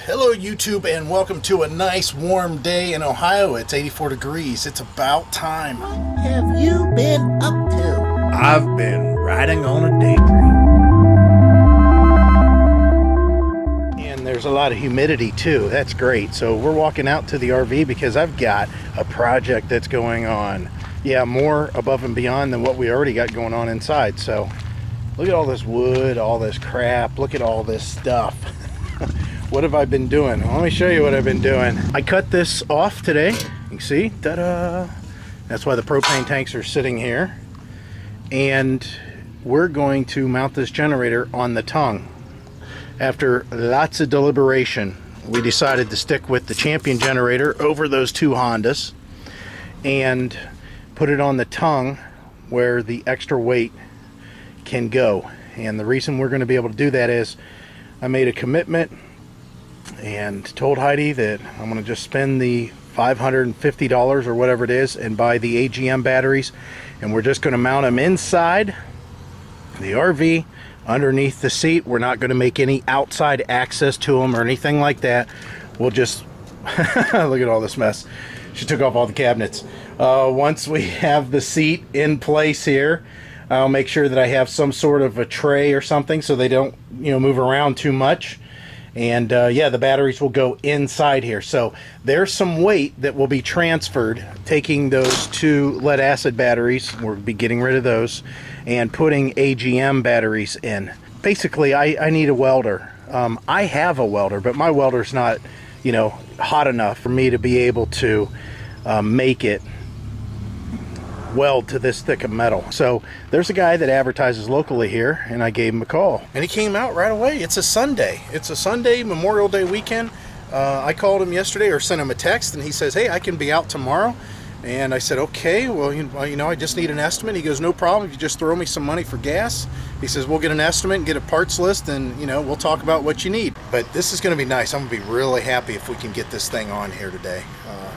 Hello YouTube, and welcome to a nice warm day in Ohio. It's 84 degrees. It's about time. What have you been up to? I've been riding on a daydream. And there's a lot of humidity too. That's great. So we're walking out to the RV because I've got a project that's going on. Yeah, more above and beyond than what we already got going on inside. So look at all this wood, all this crap. Look at all this stuff. What have I been doing? Let me show you what I've been doing. I cut this off today. You can see, ta-da! That's why the propane tanks are sitting here. And we're going to mount this generator on the tongue. After lots of deliberation, we decided to stick with the Champion generator over those two Hondas and put it on the tongue where the extra weight can go. And the reason we're going to be able to do that is I made a commitment and told Heidi that I'm going to just spend the $550 or whatever it is and buy the AGM batteries, and we're just going to mount them inside the RV underneath the seat. We're not going to make any outside access to them or anything like that. We'll just look at all this mess. She took off all the cabinets. Once we have the seat in place here, I'll make sure that I have some sort of a tray or something so they don't, move around too much. And yeah, the batteries will go inside here. So there's some weight that will be transferred, taking those two lead acid batteries, we'll be getting rid of those, and putting AGM batteries in. Basically, I need a welder. I have a welder, but my welder's not, hot enough for me to be able to make it weld to this thick of metal. So there's a guy that advertises locally here, and I gave him a call, and he came out right away. It's a Sunday. It's a Sunday, Memorial Day weekend. I called him yesterday, or sent him a text, and he says, hey, I can be out tomorrow. And I said, okay, well, I just need an estimate. He goes, no problem, if you just throw me some money for gas. He says, we'll get an estimate and get a parts list, and we'll talk about what you need. But this is going to be nice. I'm going to be really happy if we can get this thing on here today.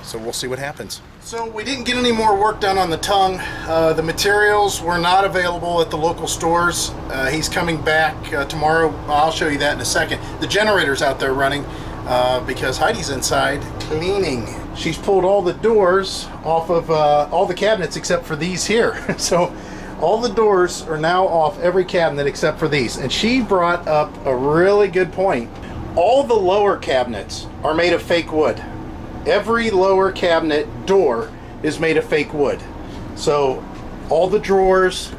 So we'll see what happens. So we didn't get any more work done on the tongue. The materials were not available at the local stores. He's coming back tomorrow. I'll show you that in a second. The generator's out there running because Heidi's inside cleaning. She's pulled all the doors off of all the cabinets except for these here. So all the doors are now off every cabinet except for these. And she brought up a really good point. All the lower cabinets are made of fake wood. Every lower cabinet door is made of fake wood. So all the drawers,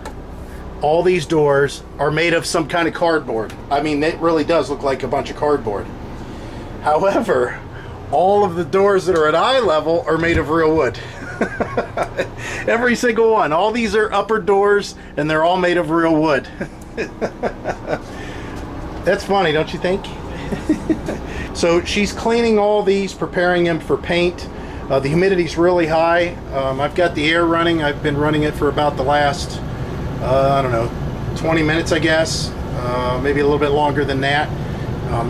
all these doors are made of some kind of cardboard. I mean, it really does look like a bunch of cardboard. However, all of the doors that are at eye level are made of real wood. Every single one. All these are upper doors, and they're all made of real wood. That's funny, don't you think? So she's cleaning all these, preparing them for paint. The humidity's really high. I've got the air running. I've been running it for about the last, I don't know, 20 minutes, I guess. Maybe a little bit longer than that.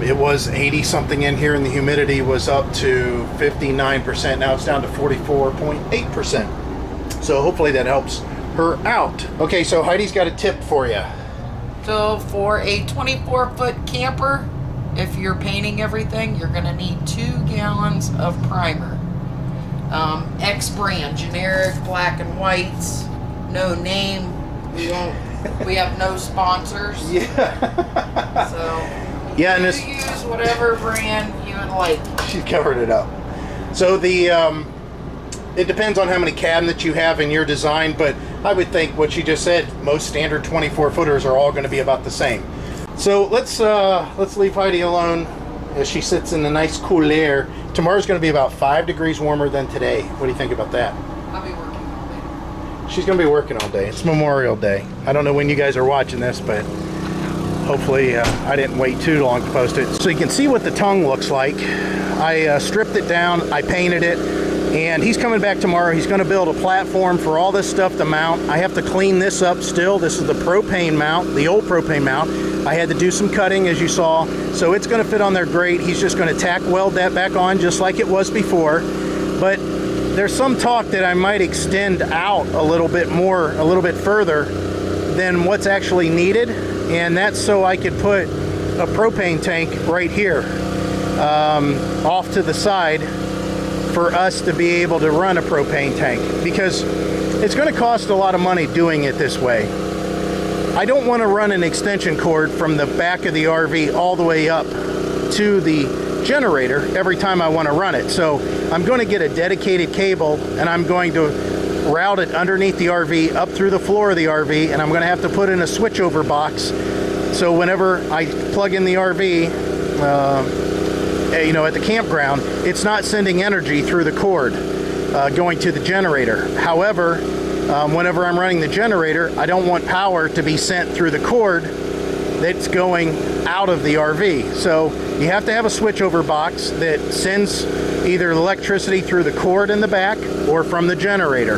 It was 80 something in here, and the humidity was up to 59%. Now it's down to 44.8%. So hopefully that helps her out. Okay, so Heidi's got a tip for you. So for a 24-foot camper, if you're painting everything, you're going to need 2 gallons of primer. X brand, generic black and whites, no name. We have no sponsors. Yeah. So yeah, and you this, use whatever brand you would like. She covered it up. So the it depends on how many cabinets you have in your design, but I would think what she just said, most standard 24 footers are all going to be about the same. So let's leave Heidi alone as she sits in the nice cool air. Tomorrow's going to be about 5 degrees warmer than today. What do you think about that? I'll be working all day. She's going to be working all day. It's Memorial Day. I don't know when you guys are watching this, but hopefully I didn't wait too long to post it. So you can see what the tongue looks like. I stripped it down, I painted it, and he's coming back tomorrow. He's going to build a platform for all this stuff to mount. I have to clean this up still. This is the Propane Mount, the old Propane Mount. I had to do some cutting, as you saw, so it's going to fit on there great. He's just going to tack weld that back on just like it was before. But there's some talk that I might extend out a little bit more, a little bit further than what's actually needed, and that's so I could put a propane tank right here. off to the side for us to be able to run a propane tank, because it's going to cost a lot of money doing it this way. I don't want to run an extension cord from the back of the RV all the way up to the generator every time I want to run it. So I'm going to get a dedicated cable, and I'm going to route it underneath the RV up through the floor of the RV, and I'm going to have to put in a switchover box, so whenever I plug in the RV, you know, at the campground, it's not sending energy through the cord going to the generator. However, whenever I'm running the generator, I don't want power to be sent through the cord that's going out of the RV. So you have to have a switchover box that sends either electricity through the cord in the back or from the generator.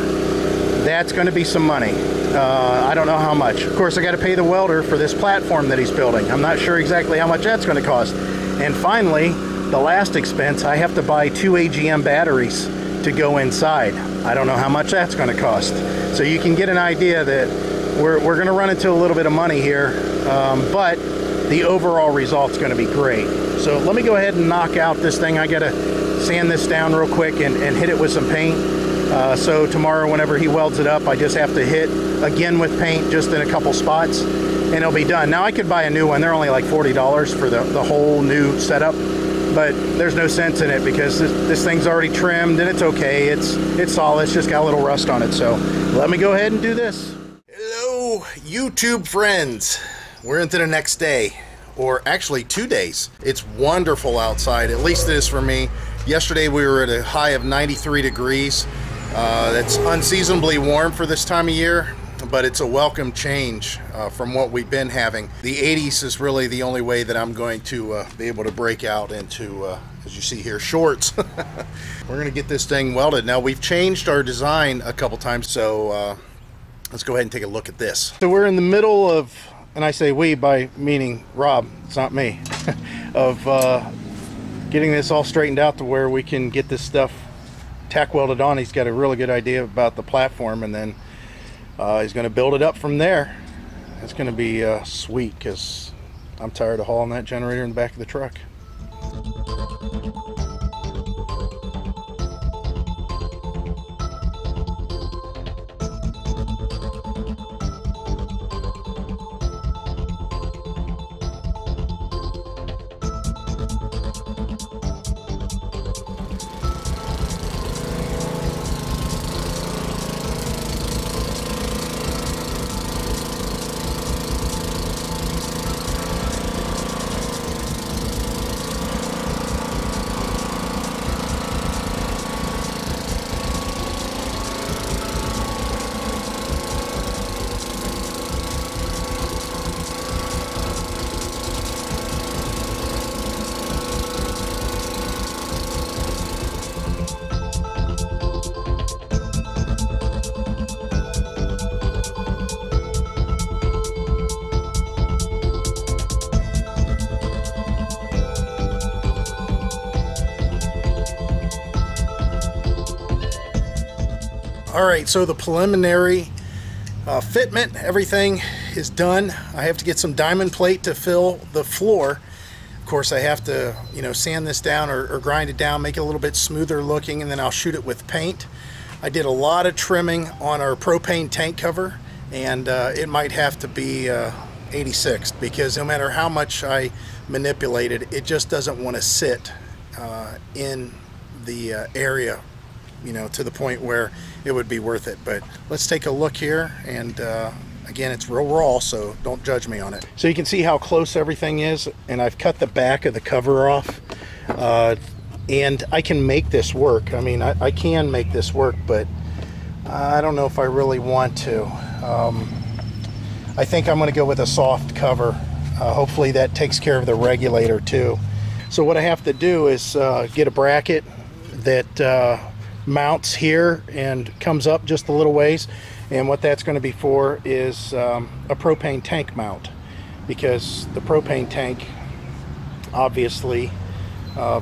That's going to be some money. I don't know how much. Of course, I got to pay the welder for this platform that he's building. I'm not sure exactly how much that's going to cost. And finally, the last expense, I have to buy 2 AGM batteries to go inside. I don't know how much that's going to cost. So you can get an idea that we're going to run into a little bit of money here, but the overall result's going to be great. So let me go ahead and knock out this thing. I got to sand this down real quick and hit it with some paint. So tomorrow, whenever he welds it up, I just have to hit again with paint just in a couple spots, and it'll be done. Now I could buy a new one. They're only like $40 for the whole new setup, but there's no sense in it because this thing's already trimmed and it's okay. It's solid. It's just got a little rust on it. So let me go ahead and do this. Hello, YouTube friends. We're into the next day, or actually 2 days. It's wonderful outside. At least it is for me. Yesterday we were at a high of 93 degrees. That's unseasonably warm for this time of year, but it's a welcome change from what we've been having. The 80s is really the only way that I'm going to be able to break out into, as you see here, shorts. We're going to get this thing welded. Now, we've changed our design a couple times, so let's go ahead and take a look at this. So we're in the middle of, and I say we by meaning Rob, it's not me, of getting this all straightened out to where we can get this stuff tack welded on. He's got a really good idea about the platform, and then he's going to build it up from there. It's going to be sweet, because I'm tired of hauling that generator in the back of the truck. All right, so the preliminary fitment, everything is done. I have to get some diamond plate to fill the floor. Of course, I have to, you know, sand this down or grind it down, make it a little bit smoother looking, and then I'll shoot it with paint. I did a lot of trimming on our propane tank cover, and it might have to be 86, because no matter how much I manipulate it, it just doesn't want to sit in the area, you know, to the point where it would be worth it. But let's take a look here, and again, it's real raw, so don't judge me on it. So you can see how close everything is, and I've cut the back of the cover off, and I can make this work. I mean, I can make this work, but I don't know if I really want to. I think I'm going to go with a soft cover. Hopefully that takes care of the regulator too. So what I have to do is get a bracket that mounts here and comes up just a little ways, and what that's going to be for is a propane tank mount, because the propane tank obviously I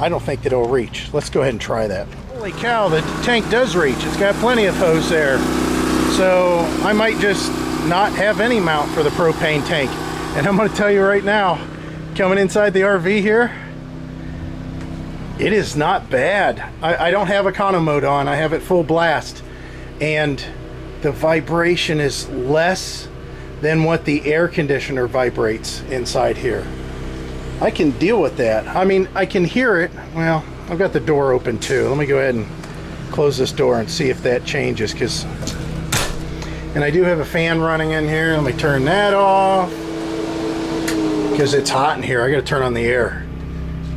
don't think that it'll reach. Let's go ahead and try that. Holy cow, the tank does reach. It's got plenty of hose there, so I might just not have any mount for the propane tank. And I'm going to tell you right now, coming inside the RV here. It is not bad. I don't have econo mode on. I have it full blast. And the vibration is less than what the air conditioner vibrates inside here. I can deal with that. I mean, I can hear it. Well, I've got the door open too. Let me go ahead and close this door and see if that changes, and I do have a fan running in here. Let me turn that off because it's hot in here. I got to turn on the air.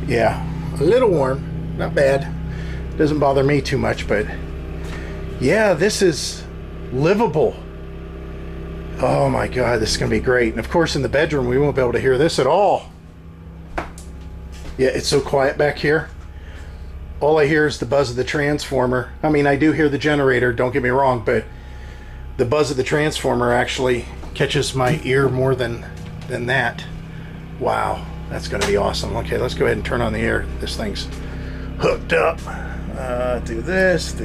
Yeah, a little warm, not bad. Doesn't bother me too much, but yeah, this is livable. Oh my God, this is gonna be great. And of course in the bedroom we won't be able to hear this at all. Yeah, it's so quiet back here. All I hear is the buzz of the transformer. I mean, I do hear the generator, don't get me wrong, but the buzz of the transformer actually catches my ear more than that. Wow, that's gonna be awesome. Okay, let's go ahead and turn on the air. This thing's hooked up. Do this,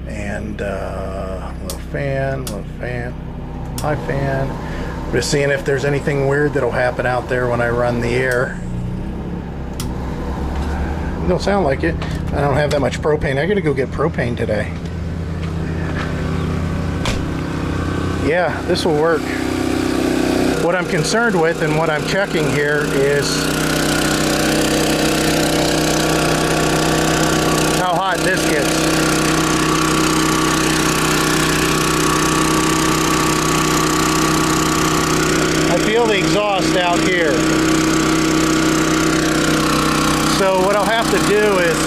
and little fan, high fan. Just seeing if there's anything weird that'll happen out there when I run the air. It don't sound like it. I don't have that much propane. I gotta go get propane today. Yeah, this will work. What I'm concerned with and what I'm checking here is how hot this gets. I feel the exhaust out here. So what I'll have to do is,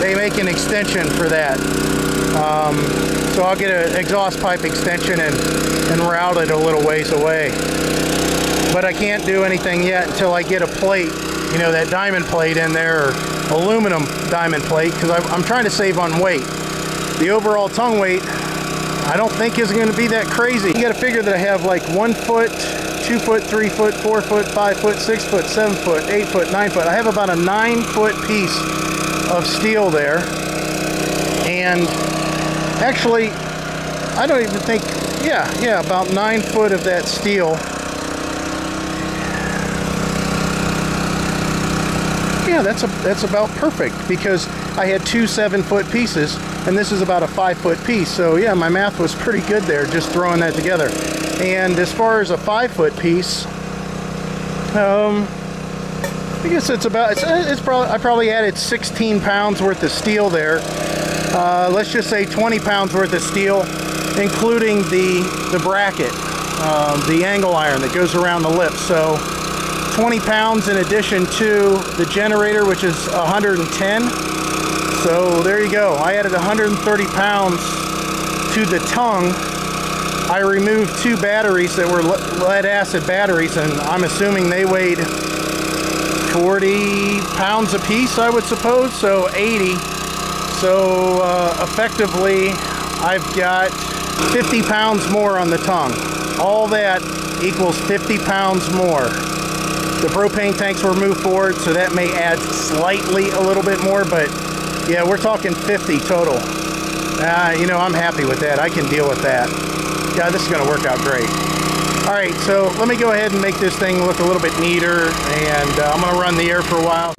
they make an extension for that. So I'll get an exhaust pipe extension and route it a little ways away. But I can't do anything yet until I get a plate, you know, that diamond plate in there, or aluminum diamond plate, because I'm trying to save on weight. The overall tongue weight, I don't think is going to be that crazy. You got to figure that I have like 1 foot, 2 foot, 3 foot, 4 foot, 5 foot, 6 foot, 7 foot, 8 foot, 9 foot. I have about a 9 foot piece of steel there. And actually, I don't even think, yeah, about 9 foot of that steel. Yeah, that's about perfect, because I had 2 7-foot pieces, and this is about a 5-foot piece. So yeah, my math was pretty good there, just throwing that together. And as far as a 5-foot piece, I guess it's probably, I probably added 16 pounds worth of steel there. Let's just say 20 pounds worth of steel, including the bracket, the angle iron that goes around the lip. So 20 pounds in addition to the generator, which is 110. So there you go. I added 130 pounds to the tongue. I removed 2 batteries that were lead acid batteries, and I'm assuming they weighed 40 pounds a piece, I would suppose, so 80. So effectively, I've got 50 pounds more on the tongue. All that equals 50 pounds more. The propane tanks were moved forward, so that may add slightly a little bit more, but yeah, we're talking 50 total. You know, I'm happy with that. I can deal with that. God, this is going to work out great. All right, so let me go ahead and make this thing look a little bit neater, and I'm going to run the air for a while.